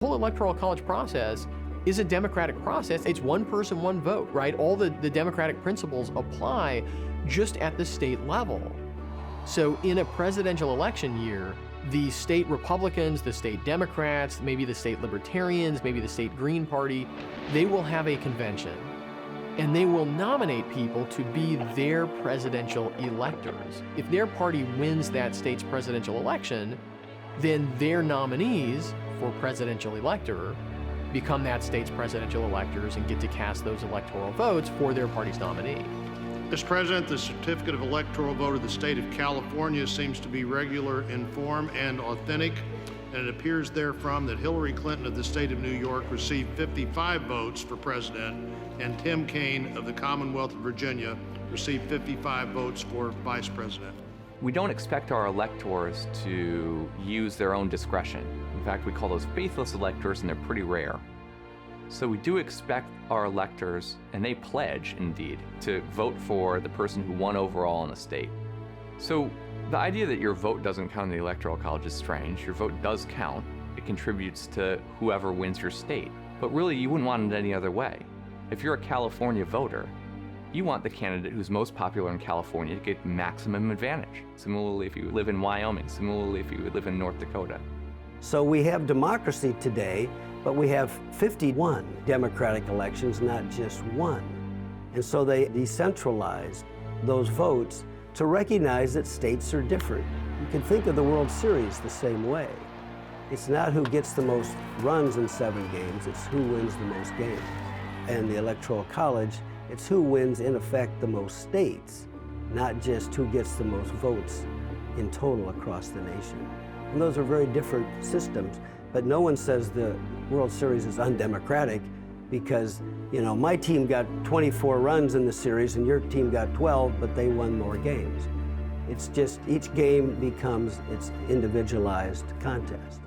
The whole Electoral College process is a democratic process. It's one person, one vote, right? All the democratic principles apply just at the state level. So in a presidential election year, the state Republicans, the state Democrats, maybe the state Libertarians, maybe the state Green Party, they will have a convention and they will nominate people to be their presidential electors. If their party wins that state's presidential election, then their nominees for presidential elector become that state's presidential electors and get to cast those electoral votes for their party's nominee. Mr. President, the certificate of electoral vote of the state of California seems to be regular in form and authentic, and it appears therefrom that Hillary Clinton of the state of New York received 55 votes for president, and Tim Kaine of the Commonwealth of Virginia received 55 votes for vice president. We don't expect our electors to use their own discretion. In fact, we call those faithless electors, and they're pretty rare. So we do expect our electors, and they pledge, indeed, to vote for the person who won overall in the state. So the idea that your vote doesn't count in the Electoral College is strange. Your vote does count. It contributes to whoever wins your state. But really, you wouldn't want it any other way. If you're a California voter, you want the candidate who's most popular in California to get maximum advantage. Similarly, if you live in Wyoming, similarly, if you live in North Dakota. So we have democracy today, but we have 51 democratic elections, not just one. And so they decentralized those votes to recognize that states are different. You can think of the World Series the same way. It's not who gets the most runs in 7 games, it's who wins the most games. And the Electoral College, it's who wins, in effect, the most states, not just who gets the most votes in total across the nation. And those are very different systems, but no one says the World Series is undemocratic because, you know, my team got 24 runs in the series and your team got 12, but they won more games. It's just each game becomes its individualized contest.